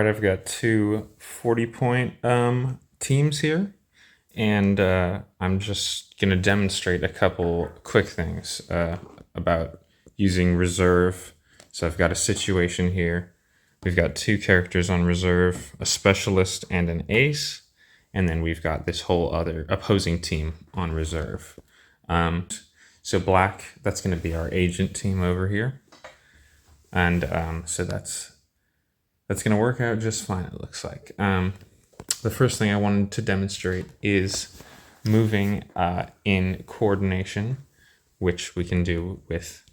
I've got two 40-point teams here, and I'm just going to demonstrate a couple quick things about using reserve. So I've got a situation here. We've got two characters on reserve, a specialist and an ace, and then we've got this whole other opposing team on reserve. So black, that's going to be our agent team over here. And so that's going to work out just fine, it looks like. The first thing I wanted to demonstrate is moving in coordination, which we can do with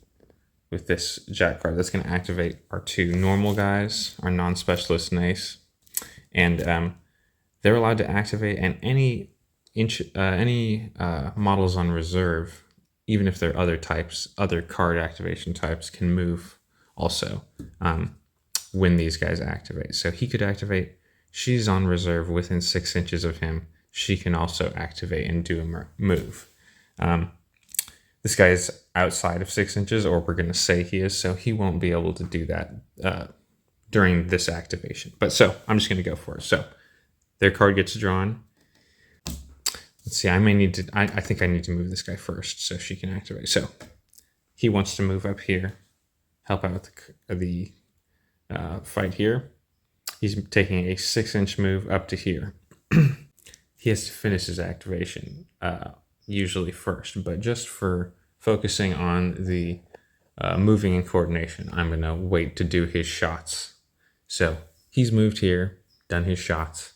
this jack card. That's going to activate our two normal guys, our non-specialist and ace. And they're allowed to activate, and any models on reserve, even if they're other types, other card activation types, can move also when these guys activate. So he could activate, she's on reserve within 6 inches of him. She can also activate and do a move. This guy is outside of 6 inches, or we're going to say he is, so he won't be able to do that during this activation. But so I'm just going to go for it. So their card gets drawn. Let's see, I may need to, I think I need to move this guy first so she can activate. So he wants to move up here, help out with the fight here. He's taking a 6-inch move up to here. He has to finish his activation, usually first, but just for focusing on the moving in coordination, I'm going to wait to do his shots. So he's moved here, done his shots.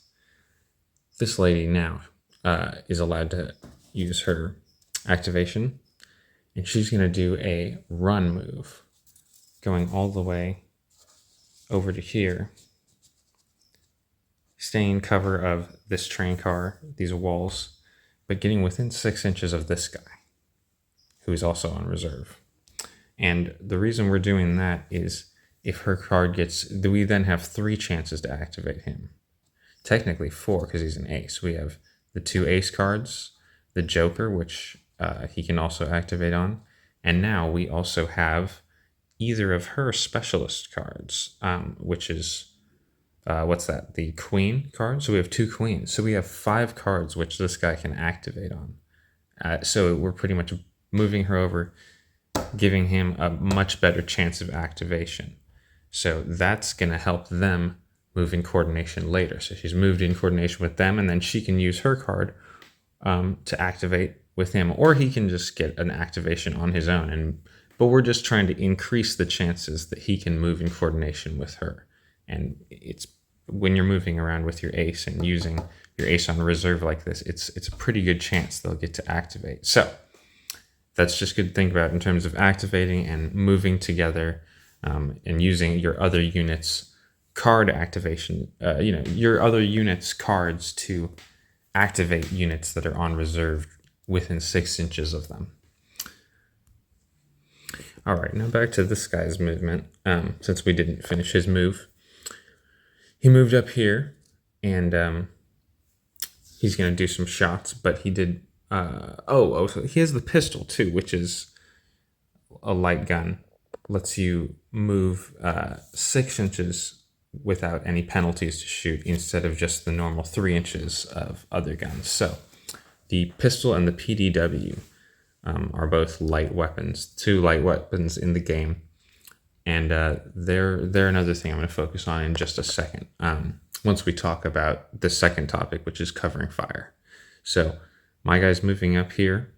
This lady now is allowed to use her activation, and she's going to do a run move, going all the way over to here, staying cover of this train car, these walls, but getting within 6 inches of this guy, who is also on reserve. And the reason we're doing that is if her card gets, we then have 3 chances to activate him. Technically 4, because he's an ace. We have the 2 ace cards, the Joker, which he can also activate on, and now we also have either of her specialist cards, which is, what's that? The Queen card? So we have 2 queens. So we have 5 cards which this guy can activate on. So we're pretty much moving her over, giving him a much better chance of activation. So that's going to help them move in coordination later. So she's moved in coordination with them, and then she can use her card to activate with him, or he can just get an activation on his own. But we're just trying to increase the chances that he can move in coordination with her. And it's when you're moving around with your ace and using your ace on reserve like this, it's a pretty good chance they'll get to activate. So that's just good to think about in terms of activating and moving together, and using your other units' card activation, your other units' cards to activate units that are on reserve within 6 inches of them. All right, now back to this guy's movement, since we didn't finish his move. He moved up here, and he's going to do some shots, but he did... so he has the pistol, too, which is a light gun. Lets you move 6 inches without any penalties to shoot, instead of just the normal 3 inches of other guns. So the pistol and the PDW are both light weapons, 2 light weapons in the game. And they're another thing I'm going to focus on in just a second, once we talk about the second topic, which is covering fire. So my guy's moving up here,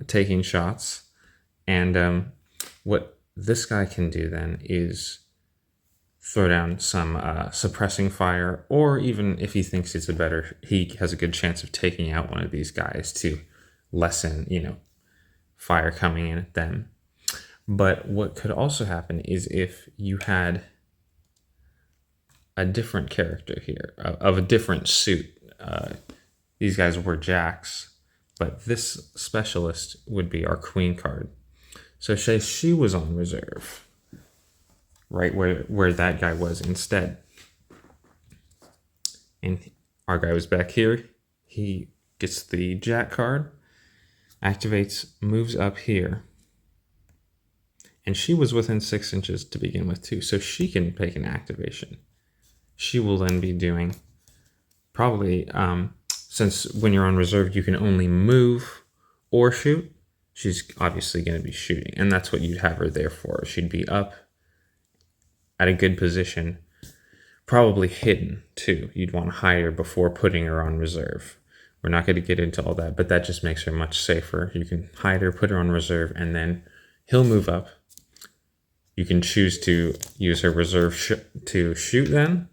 taking shots, and what this guy can do then is throw down some suppressing fire, or even if he thinks it's he has a good chance of taking out one of these guys to lessen, fire coming in at them. But what could also happen is if you had a different character here, of a different suit. These guys were jacks, but this specialist would be our queen card. So say she was on reserve, right where that guy was instead. And our guy was back here. He gets the jack card, activates, moves up here. And she was within 6 inches to begin with too, so she can take an activation. she will then be doing probably, since when you're on reserve, you can only move or shoot. She's obviously going to be shooting, and that's what you'd have her there for. She'd be up at a good position, probably hidden too. You'd want to hide her before putting her on reserve. We're not going to get into all that, but that just makes her much safer. You can hide her, put her on reserve, and then he'll move up. You can choose to use her reserve to shoot then.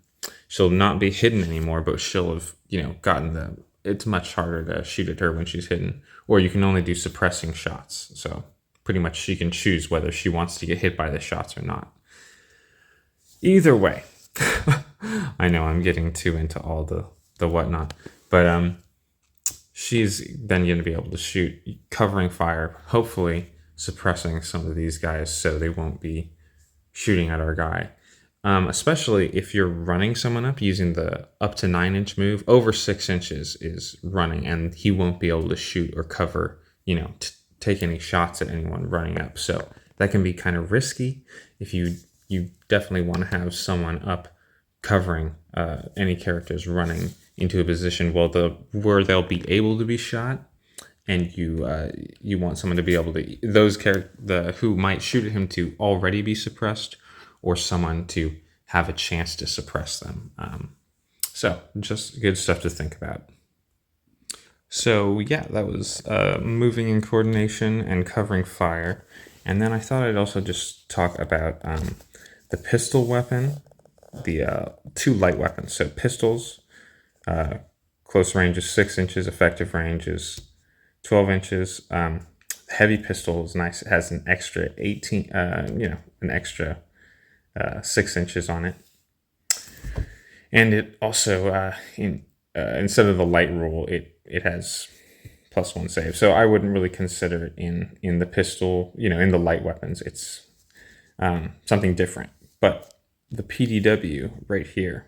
She'll not be hidden anymore, but she'll have, gotten the... It's much harder to shoot at her when she's hidden. Or you can only do suppressing shots. So pretty much she can choose whether she wants to get hit by the shots or not. Either way. I know I'm getting too into all the whatnot. But she's then going to be able to shoot, covering fire, hopefully suppressing some of these guys so they won't be shooting at our guy. Especially if you're running someone up using the up to 9-inch move. Over 6 inches is running, and he won't be able to shoot or cover, take any shots at anyone running up. So that can be kind of risky. If you definitely want to have someone up covering any characters running into a position where they'll be able to be shot, and you want someone to be able to, those who might shoot at him to already be suppressed, or someone to have a chance to suppress them. So just good stuff to think about. So yeah, that was moving in coordination and covering fire. And then I thought I'd also just talk about the pistol weapon, the 2 light weapons. So pistols, close range is 6 inches, effective range is 12 inches. Heavy pistol is nice. It has an extra 6 inches on it. And it also, instead of the light rule, it has +1 save. So I wouldn't really consider it in the pistol, in the light weapons. It's something different. But the PDW right here,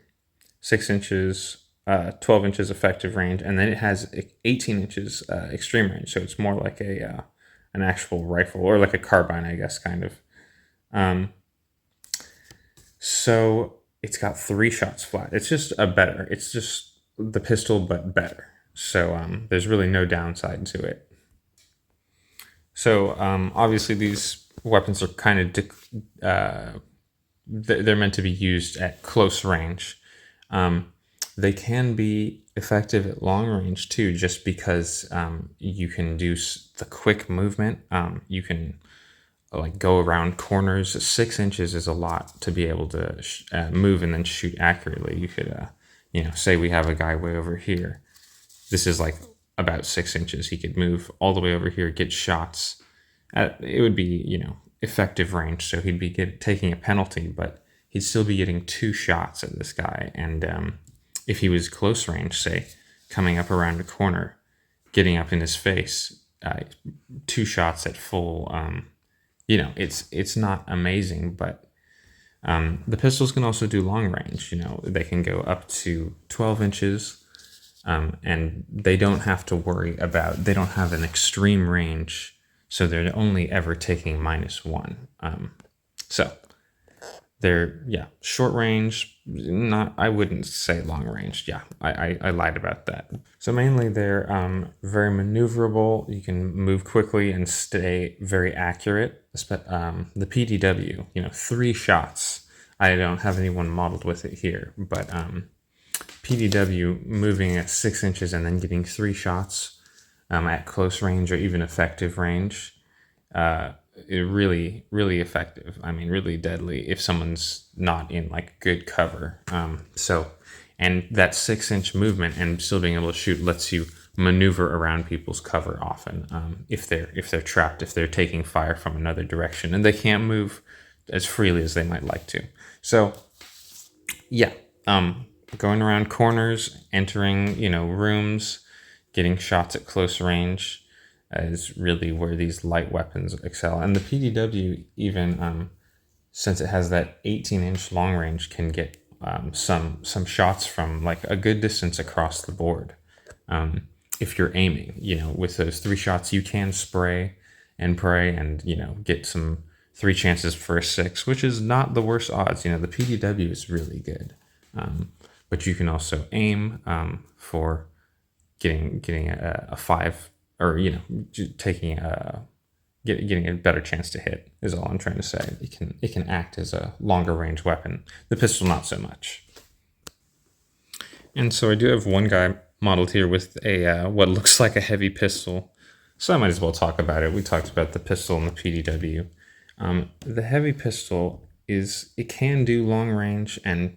6 inches, 12 inches effective range, and then it has 18 inches extreme range. So it's more like an actual rifle, or like a carbine, I guess, kind of. So it's got 3 shots flat. It's just it's just the pistol, but better. So there's really no downside to it. So obviously these weapons are kind of, they're meant to be used at close range. They can be effective at long range too, just because you can do the quick movement. You can go around corners. 6 inches is a lot to be able to move and then shoot accurately. You could, say we have a guy way over here. This is about 6 inches. He could move all the way over here, get shots. It would be, effective range, so he'd be taking a penalty, but he'd still be getting 2 shots at this guy. And if he was close range, say, coming up around a corner, getting up in his face, 2 shots at full... it's not amazing, but the pistols can also do long range. They can go up to 12 inches, and they don't have to worry about, they don't have an extreme range, so they're only ever taking -1. So they're, short range, I wouldn't say long range. Yeah, I lied about that. So mainly they're very maneuverable. You can move quickly and stay very accurate. The PDW, 3 shots. I don't have anyone modeled with it here, but PDW moving at 6 inches and then getting 3 shots at close range or even effective range. Really, really effective. I mean, really deadly if someone's not in good cover. And that 6-inch movement and still being able to shoot lets you maneuver around people's cover often. If they're trapped, if they're taking fire from another direction and they can't move as freely as they might like to. So, yeah, going around corners, entering rooms, getting shots at close range is really where these light weapons excel. And the PDW, even since it has that 18-inch long range, can get some shots from a good distance across the board. If you're aiming, with those 3 shots, you can spray and pray and, get some 3 chances for a 6, which is not the worst odds. The PDW is really good. But you can also aim for getting a 5, or taking getting a better chance to hit is all I'm trying to say. It can act as a longer range weapon. The pistol not so much. And so I do have one guy modeled here with a what looks like a heavy pistol. So I might as well talk about it. We talked about the pistol and the PDW. The heavy pistol it can do long range, and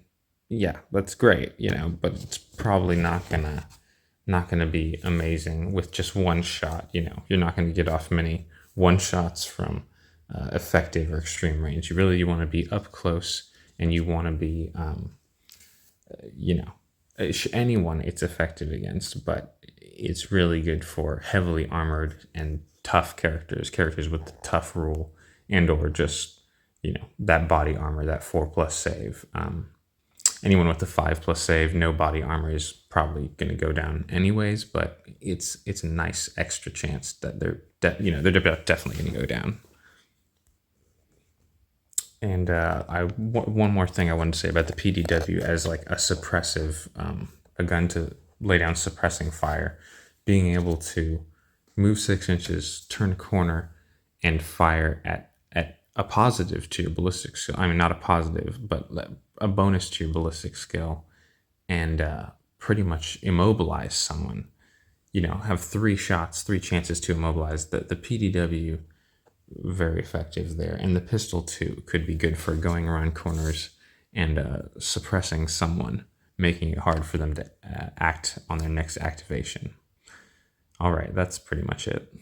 yeah, that's great, but it's probably not gonna be amazing with just one shot. You're not gonna get off many one shots from effective or extreme range. You want to be up close, and you want to be, anyone it's effective against, but it's really good for heavily armored and tough characters with the tough rule, and or just that body armor, that 4+ save. Anyone with the 5+ save, no body armor is probably going to go down anyways, but it's a nice extra chance that they're definitely going to go down. And one more thing I wanted to say about the PDW as like a suppressive, a gun to lay down suppressing fire, being able to move 6 inches, turn a corner, and fire at a positive to your ballistic skill. I mean, not a positive, but a bonus to your ballistic skill, and pretty much immobilize someone. Have 3 shots, 3 chances to immobilize. The PDW, very effective there, and the pistol too could be good for going around corners and suppressing someone, making it hard for them to act on their next activation. All right, that's pretty much it.